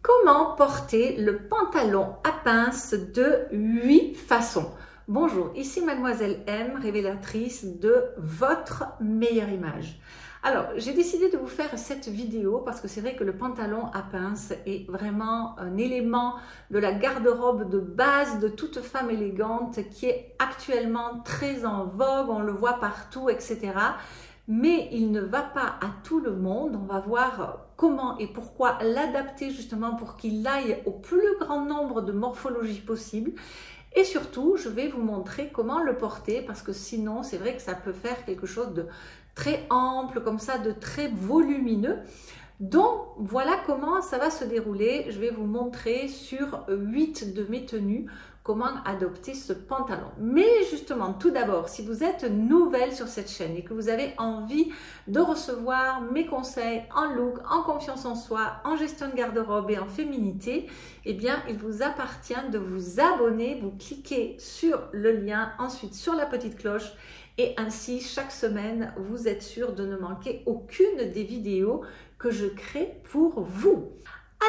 Comment porter le pantalon à pince de 8 façons? Bonjour, ici Mademoiselle M, révélatrice de votre meilleure image. Alors, j'ai décidé de vous faire cette vidéo parce que c'est vrai que le pantalon à pince est vraiment un élément de la garde-robe de base de toute femme élégante qui est actuellement très en vogue, on le voit partout, etc. Mais il ne va pas à tout le monde. On va voir comment et pourquoi l'adapter justement pour qu'il aille au plus grand nombre de morphologies possibles. Et surtout, je vais vous montrer comment le porter parce que sinon, c'est vrai que ça peut faire quelque chose de très ample, comme ça, de très volumineux. Donc, voilà comment ça va se dérouler. Je vais vous montrer sur 8 de mes tenues comment adopter ce pantalon. Mais justement, tout d'abord, si vous êtes nouvelle sur cette chaîne et que vous avez envie de recevoir mes conseils en look, en confiance en soi, en gestion de garde-robe et en féminité, eh bien, il vous appartient de vous abonner. Vous cliquez sur le lien, ensuite sur la petite cloche et ainsi, chaque semaine, vous êtes sûr de ne manquer aucune des vidéos que je crée pour vous.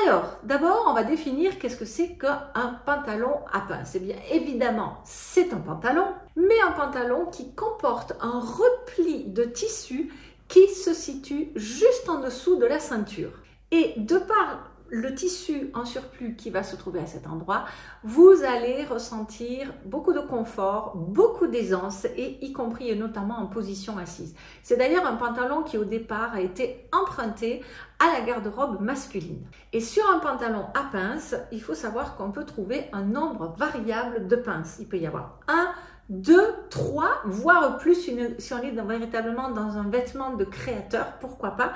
Alors, d'abord, on va définir qu'est-ce que c'est qu'un pantalon à pince. Eh bien, évidemment, c'est un pantalon, mais un pantalon qui comporte un repli de tissu qui se situe juste en dessous de la ceinture. Et de par le tissu en surplus qui va se trouver à cet endroit, vous allez ressentir beaucoup de confort, beaucoup d'aisance et y compris et notamment en position assise. C'est d'ailleurs un pantalon qui au départ a été emprunté à la garde-robe masculine. Et sur un pantalon à pince, il faut savoir qu'on peut trouver un nombre variable de pinces. Il peut y avoir 1, 2, 3, voire plus si on est véritablement dans un vêtement de créateur, pourquoi pas,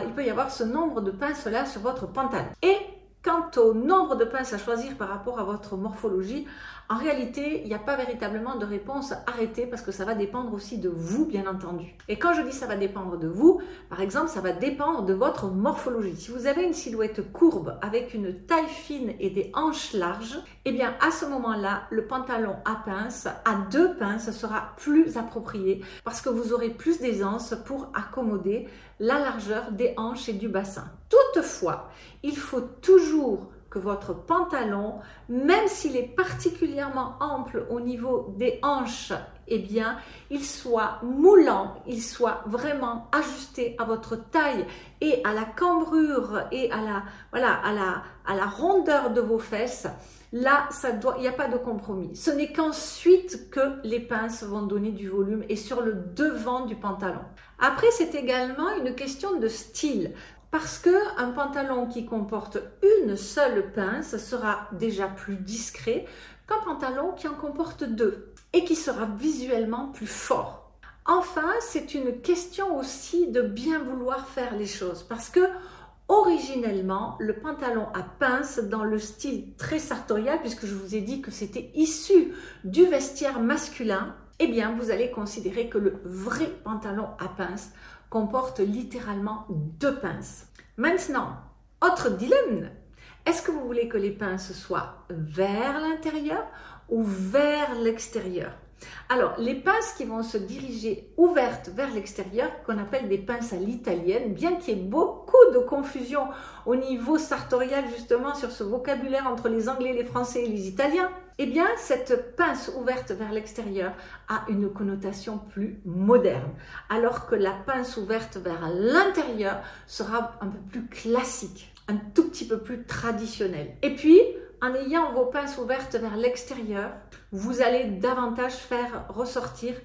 il peut y avoir ce nombre de pinces-là sur votre pantalon. Et quant au nombre de pinces à choisir par rapport à votre morphologie, en réalité, il n'y a pas véritablement de réponse arrêtée parce que ça va dépendre aussi de vous, bien entendu. Et quand je dis ça va dépendre de vous, par exemple, ça va dépendre de votre morphologie. Si vous avez une silhouette courbe avec une taille fine et des hanches larges, eh bien, à ce moment-là, le pantalon à pince, à 2 pinces, sera plus approprié parce que vous aurez plus d'aisance pour accommoder la largeur des hanches et du bassin. Toutefois, il faut toujours que votre pantalon, même s'il est particulièrement ample au niveau des hanches, eh bien, il soit moulant, il soit vraiment ajusté à votre taille et à la cambrure et à la rondeur de vos fesses. Là, il n'y a pas de compromis. Ce n'est qu'ensuite que les pinces vont donner du volume et sur le devant du pantalon. Après, c'est également une question de style. Parce qu'un pantalon qui comporte une seule pince sera déjà plus discret qu'un pantalon qui en comporte 2 et qui sera visuellement plus fort. Enfin, c'est une question aussi de bien vouloir faire les choses parce que originellement, le pantalon à pince dans le style très sartorial, puisque je vous ai dit que c'était issu du vestiaire masculin, eh bien, vous allez considérer que le vrai pantalon à pince comporte littéralement 2 pinces. Maintenant, autre dilemme, est-ce que vous voulez que les pinces soient vers l'intérieur ou vers l'extérieur? Alors, les pinces qui vont se diriger ouvertes vers l'extérieur, qu'on appelle des pinces à l'italienne, bien qu'il y ait beaucoup de confusion au niveau sartorial justement sur ce vocabulaire entre les Anglais, les Français et les Italiens, eh bien, cette pince ouverte vers l'extérieur a une connotation plus moderne, alors que la pince ouverte vers l'intérieur sera un peu plus classique, un tout petit peu plus traditionnelle. Et puis, en ayant vos pinces ouvertes vers l'extérieur, vous allez davantage faire ressortir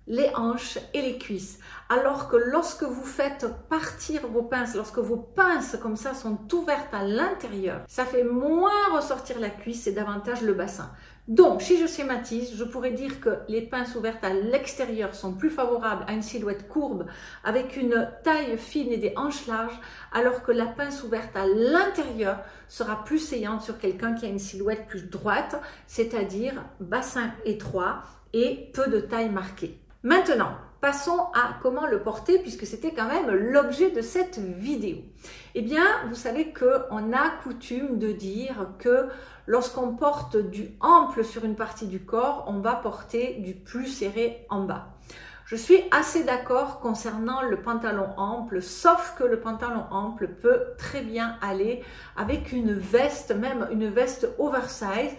les hanches et les cuisses. Alors que lorsque vous faites partir vos pinces, lorsque vos pinces comme ça sont ouvertes à l'intérieur, ça fait moins ressortir la cuisse et davantage le bassin. Donc, si je schématise, je pourrais dire que les pinces ouvertes à l'extérieur sont plus favorables à une silhouette courbe avec une taille fine et des hanches larges, alors que la pince ouverte à l'intérieur sera plus saillante sur quelqu'un qui a une silhouette plus droite, c'est-à-dire bassin étroit et peu de taille marquée. Maintenant, passons à comment le porter puisque c'était quand même l'objet de cette vidéo. Eh bien, vous savez qu'on a coutume de dire que lorsqu'on porte du ample sur une partie du corps, on va porter du plus serré en bas. Je suis assez d'accord concernant le pantalon ample, sauf que le pantalon ample peut très bien aller avec une veste, même une veste oversize.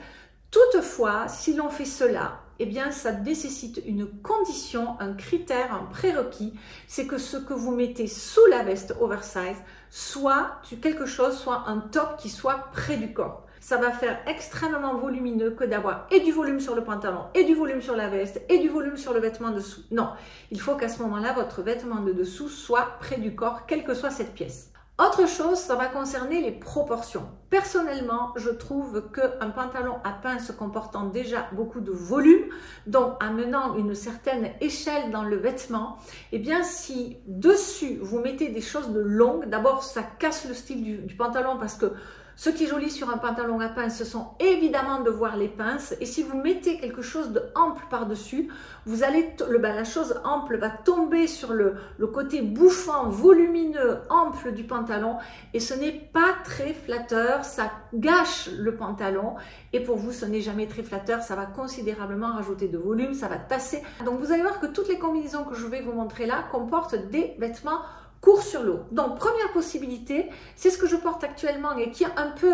Toutefois, si l'on fait cela, eh bien, ça nécessite une condition, un critère, un prérequis, c'est que ce que vous mettez sous la veste oversize soit quelque chose, soit un top qui soit près du corps. Ça va faire extrêmement volumineux que d'avoir et du volume sur le pantalon, et du volume sur la veste, et du volume sur le vêtement dessous. Non, il faut qu'à ce moment-là, votre vêtement de dessous soit près du corps, quelle que soit cette pièce. Autre chose, ça va concerner les proportions. Personnellement, je trouve qu'un pantalon à pince comportant déjà beaucoup de volume, donc amenant une certaine échelle dans le vêtement, eh bien si dessus vous mettez des choses de longues, d'abord ça casse le style du pantalon parce que ce qui est joli sur un pantalon à pince, ce sont évidemment de voir les pinces. Et si vous mettez quelque chose de ample par-dessus, vous allez, la chose ample va tomber sur le côté bouffant, volumineux, ample du pantalon. Et ce n'est pas très flatteur, ça gâche le pantalon. Et pour vous, ce n'est jamais très flatteur, ça va considérablement rajouter de volume, ça va tasser. Donc vous allez voir que toutes les combinaisons que je vais vous montrer là comportent des vêtements court sur l'eau. Donc, première possibilité, c'est ce que je porte actuellement et qui est un peu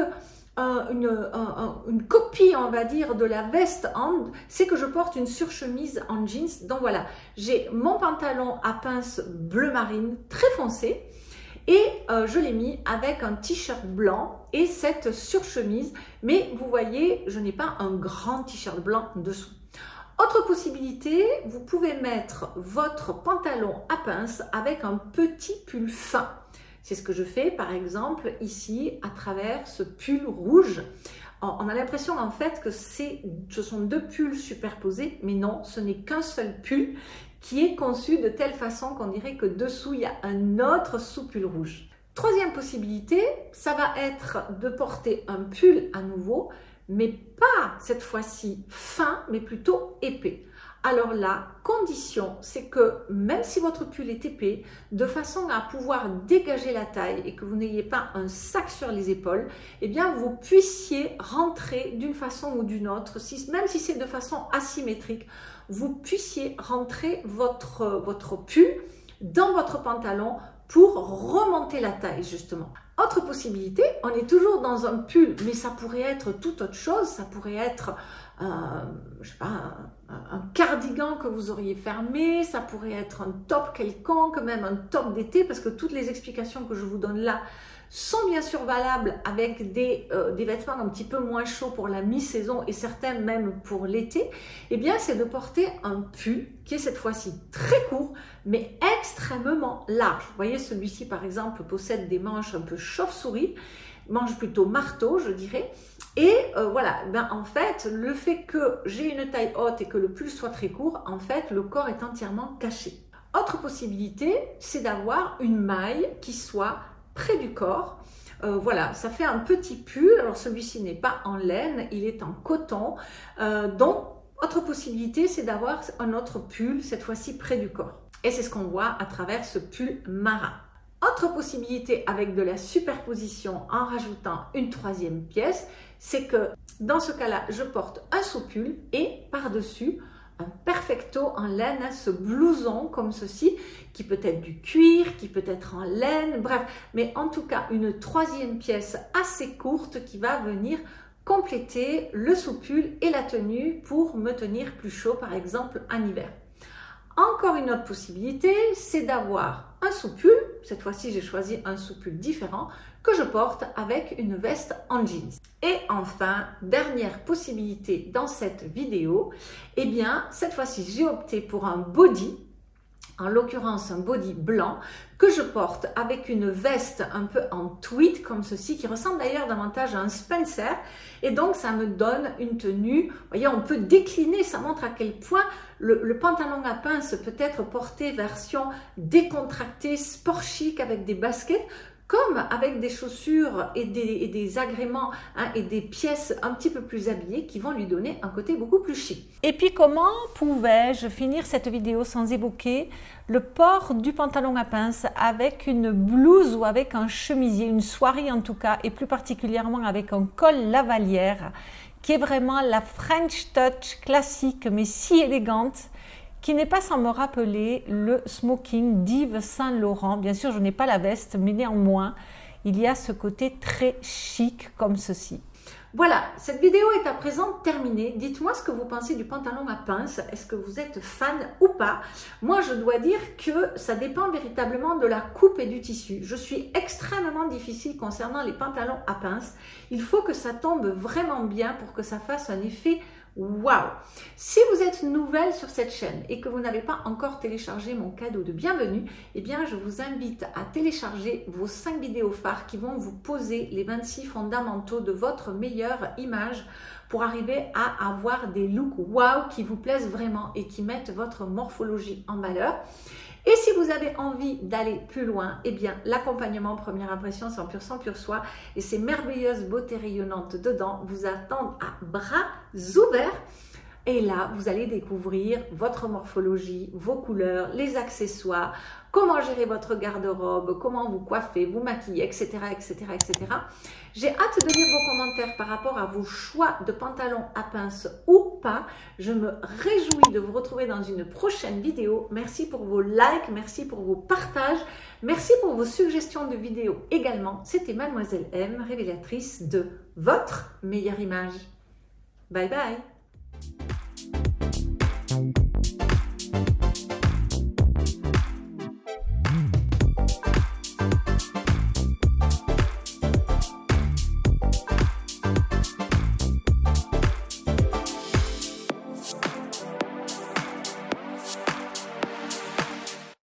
une copie, on va dire, de la veste hand, c'est que je porte une surchemise en jeans. Donc voilà, j'ai mon pantalon à pince bleu marine très foncé et je l'ai mis avec un t-shirt blanc et cette surchemise. Mais vous voyez, je n'ai pas un grand t-shirt blanc dessous. Autre possibilité, vous pouvez mettre votre pantalon à pince avec un petit pull fin. C'est ce que je fais par exemple ici à travers ce pull rouge. On a l'impression en fait que ce sont deux pulls superposés, mais non, ce n'est qu'un seul pull qui est conçu de telle façon qu'on dirait que dessous il y a un autre sous-pull rouge. Troisième possibilité, ça va être de porter un pull à nouveau, mais pas cette fois-ci fin, mais plutôt épais. Alors la condition, c'est que même si votre pull est épais, de façon à pouvoir dégager la taille et que vous n'ayez pas un sac sur les épaules, eh bien vous puissiez rentrer d'une façon ou d'une autre, même si c'est de façon asymétrique, vous puissiez rentrer votre pull dans votre pantalon pour remonter la taille justement. Autre possibilité, on est toujours dans un pull, mais ça pourrait être toute autre chose, ça pourrait être je sais pas, un cardigan que vous auriez fermé, ça pourrait être un top quelconque, même un top d'été, parce que toutes les explications que je vous donne là sont bien sûr valables avec des vêtements un petit peu moins chauds pour la mi-saison et certains même pour l'été. Eh bien, c'est de porter un pull qui est cette fois-ci très court, mais extrêmement large. Vous voyez, celui-ci, par exemple, possède des manches un peu chauve-souris, manches plutôt marteau, je dirais. Et voilà, ben, en fait, le fait que j'ai une taille haute et que le pull soit très court, en fait, le corps est entièrement caché. Autre possibilité, c'est d'avoir une maille qui soit près du corps. Voilà, ça fait un petit pull. Alors celui-ci n'est pas en laine, il est en coton. Donc, autre possibilité, c'est d'avoir un autre pull, cette fois-ci près du corps. Et c'est ce qu'on voit à travers ce pull marin. Autre possibilité avec de la superposition en rajoutant une troisième pièce, c'est que dans ce cas-là, je porte un sous-pull et par-dessus un perfecto en laine, ce blouson comme ceci, qui peut être du cuir, qui peut être en laine, bref, mais en tout cas une troisième pièce assez courte qui va venir compléter le sous-pull et la tenue pour me tenir plus chaud par exemple en hiver. Encore une autre possibilité, c'est d'avoir un sous-pull, cette fois-ci j'ai choisi un sous-pull différent, que je porte avec une veste en jeans. Et enfin, dernière possibilité dans cette vidéo, eh bien cette fois-ci j'ai opté pour un body, en l'occurrence un body blanc, que je porte avec une veste un peu en tweed comme ceci, qui ressemble d'ailleurs davantage à un Spencer, et donc ça me donne une tenue, vous voyez, on peut décliner, ça montre à quel point le pantalon à pince peut être porté version décontractée, sport chic avec des baskets, comme avec des chaussures et des agréments hein, et des pièces un petit peu plus habillées qui vont lui donner un côté beaucoup plus chic. Et puis comment pouvais-je finir cette vidéo sans évoquer le port du pantalon à pince avec une blouse ou avec un chemisier, une soirée en tout cas, et plus particulièrement avec un col lavalière qui est vraiment la French touch classique mais si élégante, qui n'est pas sans me rappeler le smoking d'Yves Saint Laurent. Bien sûr, je n'ai pas la veste, mais néanmoins, il y a ce côté très chic comme ceci. Voilà, cette vidéo est à présent terminée. Dites-moi ce que vous pensez du pantalon à pince. Est-ce que vous êtes fan ou pas? Moi, je dois dire que ça dépend véritablement de la coupe et du tissu. Je suis extrêmement difficile concernant les pantalons à pince. Il faut que ça tombe vraiment bien pour que ça fasse un effet waouh! Si vous êtes nouvelle sur cette chaîne et que vous n'avez pas encore téléchargé mon cadeau de bienvenue, eh bien je vous invite à télécharger vos 5 vidéos phares qui vont vous poser les 26 fondamentaux de votre meilleure image pour arriver à avoir des looks waouh qui vous plaisent vraiment et qui mettent votre morphologie en valeur. Et si vous avez envie d'aller plus loin, eh bien l'accompagnement première impression 100% pur soi et ces merveilleuses beautés rayonnantes dedans vous attendent à bras ouverts. Et là, vous allez découvrir votre morphologie, vos couleurs, les accessoires, comment gérer votre garde-robe, comment vous coiffer, vous maquiller, etc., etc., etc. J'ai hâte de lire vos commentaires par rapport à vos choix de pantalons à pince ou pas. Je me réjouis de vous retrouver dans une prochaine vidéo. Merci pour vos likes, merci pour vos partages, merci pour vos suggestions de vidéos également. C'était Mademoiselle M, révélatrice de votre meilleure image. Bye bye!